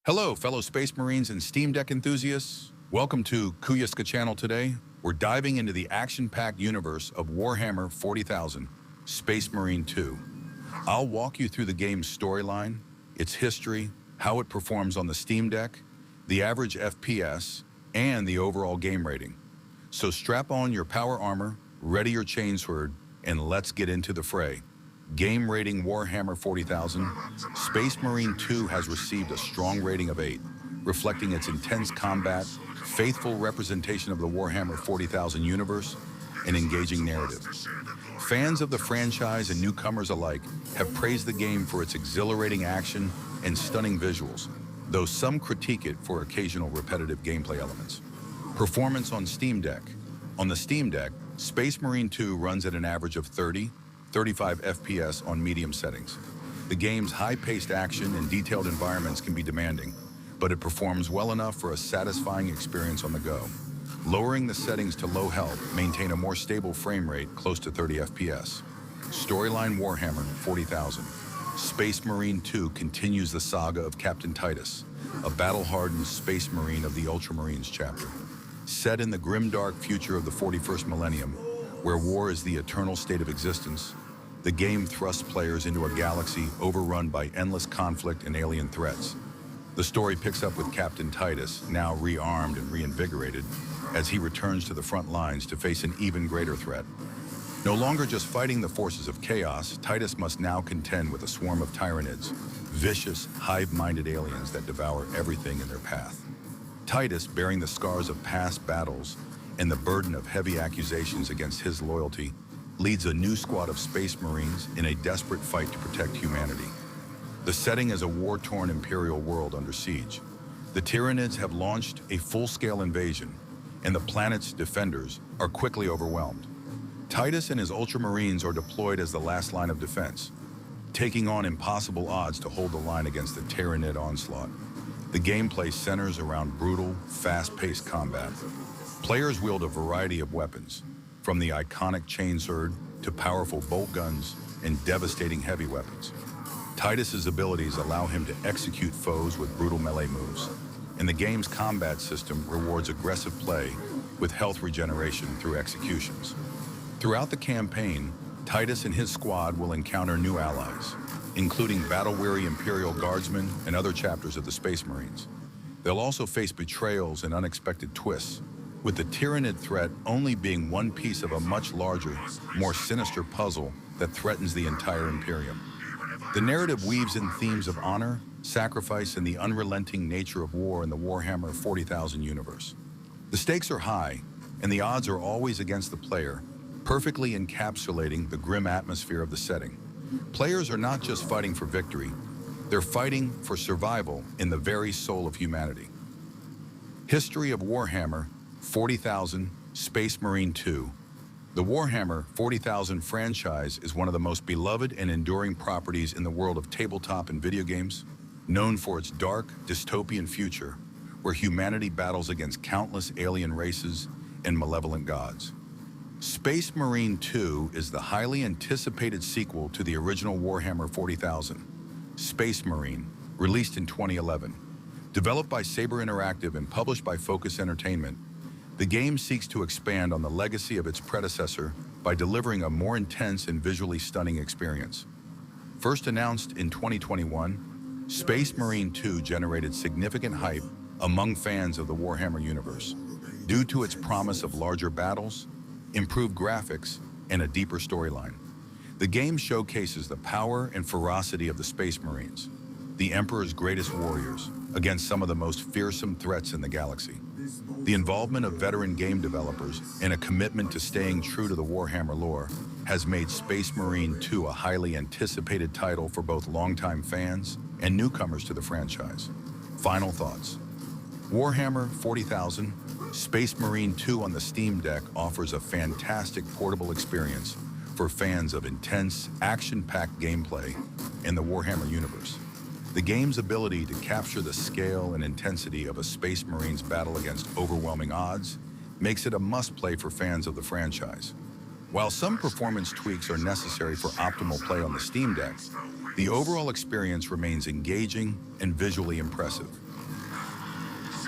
Hello, fellow Space Marines and Steam Deck enthusiasts. Welcome to Kuyaska channel today. We're diving into the action-packed universe of Warhammer 40,000, Space Marine 2. I'll walk you through the game's storyline, its history, how it performs on the Steam Deck, the average FPS, and the overall game rating. So strap on your power armor, ready your chainsword, and let's get into the fray. Game rating Warhammer 40,000, Space Marine 2 has received a strong rating of 8, reflecting its intense combat, faithful representation of the Warhammer 40,000 universe, and engaging narrative. Fans of the franchise and newcomers alike have praised the game for its exhilarating action and stunning visuals, though some critique it for occasional repetitive gameplay elements. Performance on Steam Deck. On the Steam Deck, Space Marine 2 runs at an average of 35 FPS on medium settings. The game's high-paced action and detailed environments can be demanding, but it performs well enough for a satisfying experience on the go. Lowering the settings to low help maintain a more stable frame rate close to 30 FPS. Storyline Warhammer 40,000. Space Marine 2 continues the saga of Captain Titus, a battle-hardened space marine of the Ultramarines chapter. Set in the grimdark future of the 41st millennium, where war is the eternal state of existence, the game thrusts players into a galaxy overrun by endless conflict and alien threats. The story picks up with Captain Titus, now rearmed and reinvigorated, as he returns to the front lines to face an even greater threat. No longer just fighting the forces of chaos, Titus must now contend with a swarm of Tyranids, vicious, hive-minded aliens that devour everything in their path. Titus, bearing the scars of past battles and the burden of heavy accusations against his loyalty, leads a new squad of Space Marines in a desperate fight to protect humanity. The setting is a war-torn Imperial world under siege. The Tyranids have launched a full-scale invasion, and the planet's defenders are quickly overwhelmed. Titus and his Ultramarines are deployed as the last line of defense, taking on impossible odds to hold the line against the Tyranid onslaught. The gameplay centers around brutal, fast-paced combat. Players wield a variety of weapons, from the iconic chainsword to powerful bolt guns and devastating heavy weapons. Titus's abilities allow him to execute foes with brutal melee moves, and the game's combat system rewards aggressive play with health regeneration through executions. Throughout the campaign, Titus and his squad will encounter new allies, including battle-weary Imperial Guardsmen and other chapters of the Space Marines. They'll also face betrayals and unexpected twists, with the Tyranid threat only being one piece of a much larger, more sinister puzzle that threatens the entire Imperium. The narrative weaves in themes of honor, sacrifice, and the unrelenting nature of war in the Warhammer 40,000 universe. The stakes are high, and the odds are always against the player, perfectly encapsulating the grim atmosphere of the setting. Players are not just fighting for victory, they're fighting for survival in the very soul of humanity. History of Warhammer 40,000, Space Marine 2. The Warhammer 40,000 franchise is one of the most beloved and enduring properties in the world of tabletop and video games, known for its dark, dystopian future, where humanity battles against countless alien races and malevolent gods. Space Marine 2 is the highly anticipated sequel to the original Warhammer 40,000, Space Marine, released in 2011. Developed by Saber Interactive and published by Focus Entertainment, the game seeks to expand on the legacy of its predecessor by delivering a more intense and visually stunning experience. First announced in 2021, Space Marine 2 generated significant hype among fans of the Warhammer universe due to its promise of larger battles, improved graphics, and a deeper storyline. The game showcases the power and ferocity of the Space Marines, the Emperor's greatest warriors, against some of the most fearsome threats in the galaxy. The involvement of veteran game developers and a commitment to staying true to the Warhammer lore has made Space Marine 2 a highly anticipated title for both longtime fans and newcomers to the franchise. Final thoughts. Warhammer 40,000, Space Marine 2 on the Steam Deck offers a fantastic portable experience for fans of intense, action-packed gameplay in the Warhammer universe. The game's ability to capture the scale and intensity of a Space Marine's battle against overwhelming odds makes it a must-play for fans of the franchise. While some performance tweaks are necessary for optimal play on the Steam Deck, the overall experience remains engaging and visually impressive.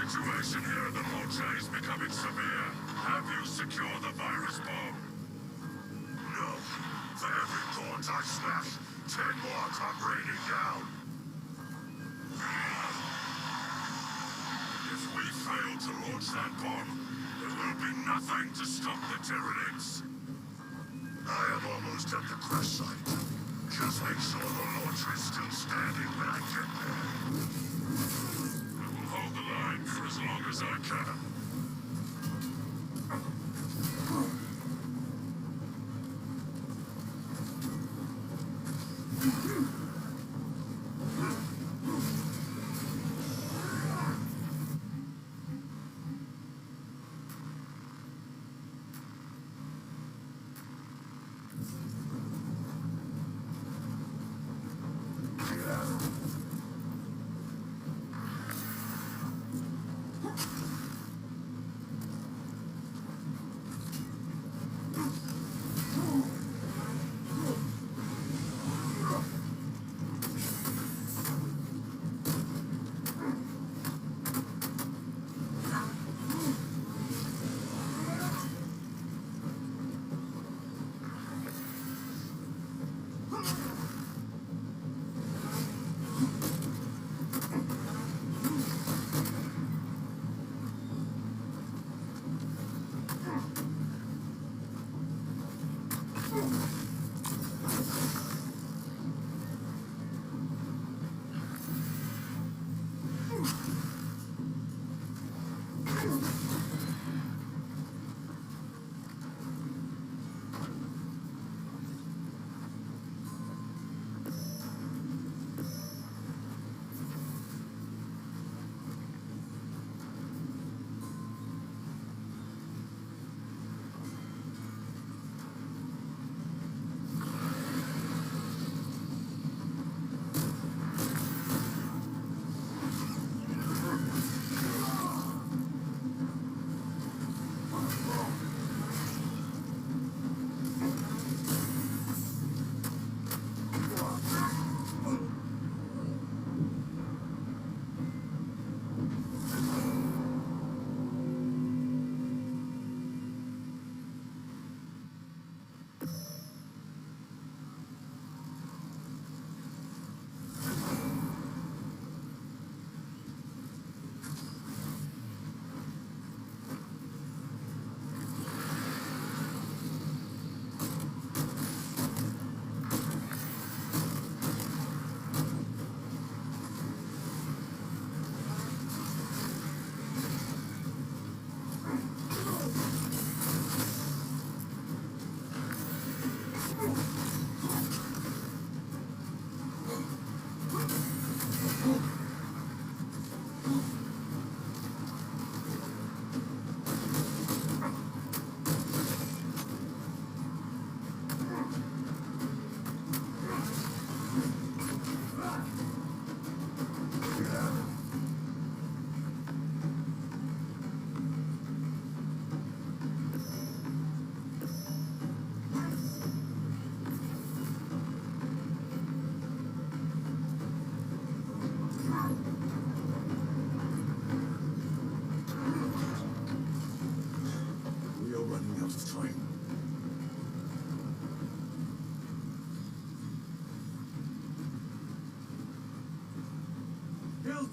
situation here in the launcher is becoming severe. Have you secured the virus bomb? No. For every port I smash, 10 more come raining down. If we fail to launch that bomb, there will be nothing to stop the Tyranids. I am almost at the crash site. Just make sure the launcher is still standing when I get there. I will hold the line for as long as I can.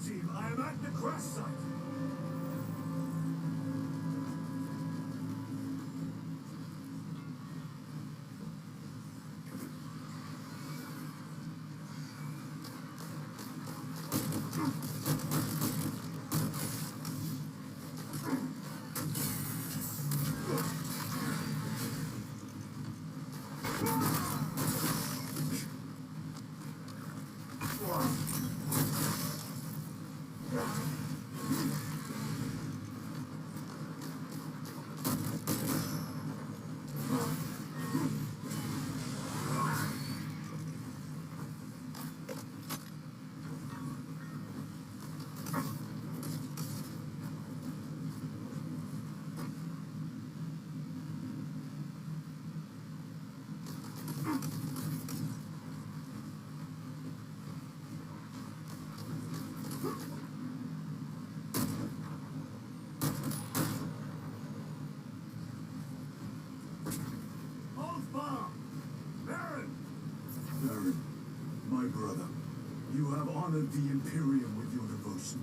Team, I am at the crash site. the Imperium with your devotion.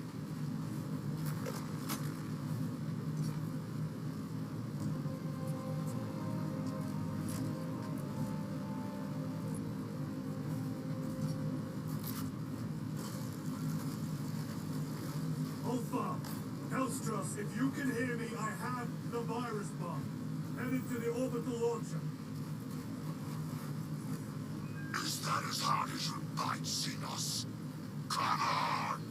Alpha, Hellstress, if you can hear me, I have the virus bomb. Headed to the orbital launcher. Is that as hard as you bite, Xenos? Come on!